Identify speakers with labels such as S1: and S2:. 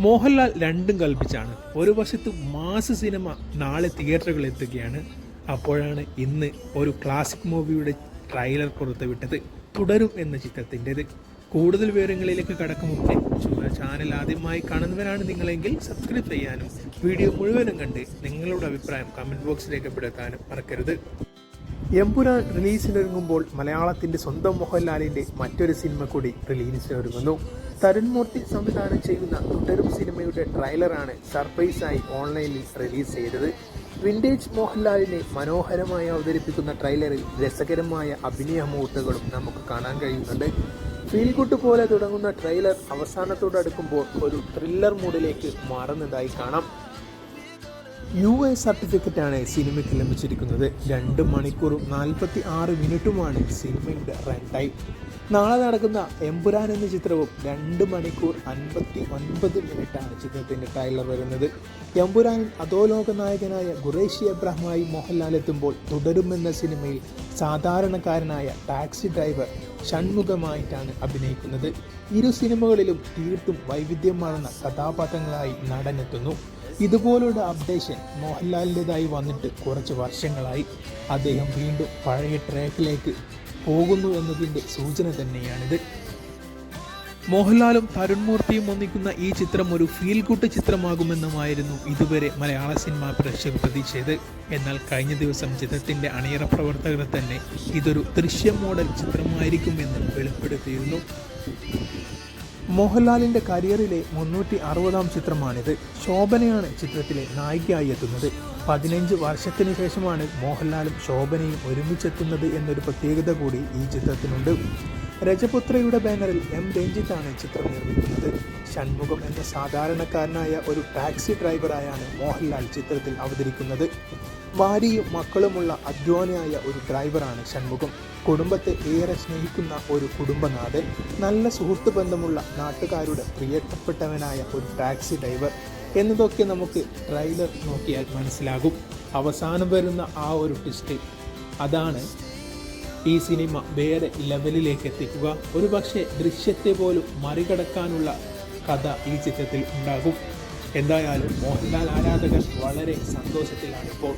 S1: മോഹൻലാൽ രണ്ടും കൽപ്പിച്ചാണ്. ഒരു വശത്ത് മാസ് സിനിമ നാളെ തിയേറ്ററുകളിൽ എത്തുകയാണ്. അപ്പോഴാണ് ഇന്ന് ഒരു ക്ലാസിക് മൂവിയുടെ ട്രെയിലർ പുറത്തുവിട്ടത്, തുടരും എന്ന ചിത്രത്തിൻ്റെത്. കൂടുതൽ വിവരങ്ങളിലേക്ക് കടക്കും മുമ്പേ ചാനൽ ആദ്യമായി കാണുന്നവരാണ് നിങ്ങളെങ്കിൽ സബ്സ്ക്രൈബ് ചെയ്യാനും വീഡിയോ മുഴുവനും കണ്ട് നിങ്ങളുടെ അഭിപ്രായം കമൻറ്റ് ബോക്സിൽ രേഖപ്പെടുത്താനും മറക്കരുത്. എമ്പുരാൻ റിലീസിനൊരുങ്ങുമ്പോൾ മലയാളത്തിൻ്റെ സ്വന്തം മോഹൻലാലിൻ്റെ മറ്റൊരു സിനിമ കൂടി റിലീസിനൊരുങ്ങുന്നു. തരുൺ മൂർത്തി സംവിധാനം ചെയ്യുന്ന തുടരും സിനിമയുടെ ട്രെയിലറാണ് സർപ്രൈസായി ഓൺലൈനിൽ റിലീസ് ചെയ്തത്. വിൻറ്റേജ് മോഹൻലാലിനെ മനോഹരമായി അവതരിപ്പിക്കുന്ന ട്രെയിലറിൽ രസകരമായ അഭിനയ മുഹൂർത്തങ്ങളും നമുക്ക് കാണാൻ കഴിയുന്നുണ്ട്. ഫീൽ ഗുഡ് പോലെ തുടങ്ങുന്ന ട്രെയിലർ അവസാനത്തോടടുക്കുമ്പോൾ ഒരു ത്രില്ലർ മൂഡിലേക്ക് മാറുന്നതായി കാണാം. UA സർട്ടിഫിക്കറ്റാണ് സിനിമയ്ക്ക് ലഭിച്ചിരിക്കുന്നത്. 2 മണിക്കൂറും 46 മിനിറ്റുമാണ് സിനിമയുടെ റൺ ടൈം. നാളെ നടക്കുന്ന എമ്പുരാൻ എന്ന ചിത്രവും 2 മണിക്കൂർ 59 മിനിറ്റാണ് ചിത്രത്തിൻ്റെ ട്രെയിലർ വരുന്നത്. എമ്പുരാനിൽ അധോലോക നായകനായ ഖുറേഷി എബ്രഹാമായി മോഹൻലാൽ എത്തുമ്പോൾ തുടരുമെന്ന സിനിമയിൽ സാധാരണക്കാരനായ ടാക്സി ഡ്രൈവർ ഷൺമുഖമായിട്ടാണ് അഭിനയിക്കുന്നത്. ഇരു സിനിമകളിലും തീർത്തും വൈവിധ്യമാർന്ന കഥാപാത്രങ്ങളായി നടനെത്തുന്നു. ഇതുപോലുള്ള അപ്ഡേഷൻ മോഹൻലാലിൻ്റെതായി വന്നിട്ട് കുറച്ച് വർഷങ്ങളായി. അദ്ദേഹം വീണ്ടും പഴയ ട്രാക്കിലേക്ക് പോകുന്നു എന്നതിൻ്റെ സൂചന തന്നെയാണിത്. മോഹൻലാലും തരുൺ മൂർത്തിയും ഒന്നിക്കുന്ന ഈ ചിത്രം ഒരു ഫീൽ ഗുഡ് ചിത്രമാകുമെന്നുമായിരുന്നു ഇതുവരെ മലയാള സിനിമ പ്രേക്ഷകർ പ്രതീക്ഷിച്ചത്. എന്നാൽ കഴിഞ്ഞ ദിവസം ചിത്രത്തിൻ്റെ അണിയറ പ്രവർത്തകർ തന്നെ ഇതൊരു ദൃശ്യ മോഡൽ ചിത്രമായിരിക്കുമെന്ന് വെളിപ്പെടുത്തിയിരുന്നു. മോഹൻലാലിൻ്റെ കരിയറിലെ 360-ാം ചിത്രമാണിത്. ശോഭനയാണ് ചിത്രത്തിലെ നായികയായി എത്തുന്നത്. 15 വർഷത്തിന് ശേഷമാണ് മോഹൻലാലും ശോഭനയും ഒരുമിച്ചെത്തുന്നത് എന്നൊരു പ്രത്യേകത കൂടി ഈ ചിത്രത്തിനുണ്ട്. രജപുത്രയുടെ ബാനറിൽ M. രഞ്ജിത്താണ് ചിത്രം നിർമ്മിക്കുന്നത്. ഷൺമുഖം എന്ന സാധാരണക്കാരനായ ഒരു ടാക്സി ഡ്രൈവറായാണ് മോഹൻലാൽ ചിത്രത്തിൽ അവതരിക്കുന്നത്. ഭാര്യയും മക്കളുമുള്ള അധ്വാനിയായ ഒരു ഡ്രൈവറാണ് ഷൺമുഖം. കുടുംബത്തെ ഏറെ സ്നേഹിക്കുന്ന ഒരു കുടുംബനാഥൻ, നല്ല സുഹൃത്ത് ബന്ധമുള്ള നാട്ടുകാരുടെ പ്രിയപ്പെട്ടവനായ ഒരു ടാക്സി ഡ്രൈവർ എന്നതൊക്കെ നമുക്ക് ട്രെയിലർ നോക്കിയാൽ മനസ്സിലാകും. അവസാനം വരുന്ന ആ ഒരു ട്വിസ്റ്റ്, അതാണ് ഈ സിനിമ വേറെ ലെവലിലേക്ക് എത്തിക്കുക. ഒരു പക്ഷേ ദൃശ്യത്തെ പോലും മറികടക്കാനുള്ള കഥ ഈ ചിത്രത്തിൽ ഉണ്ടാകും. എന്തായാലും മോഹൻലാൽ ആരാധകർ വളരെ സന്തോഷത്തിലാണിപ്പോൾ.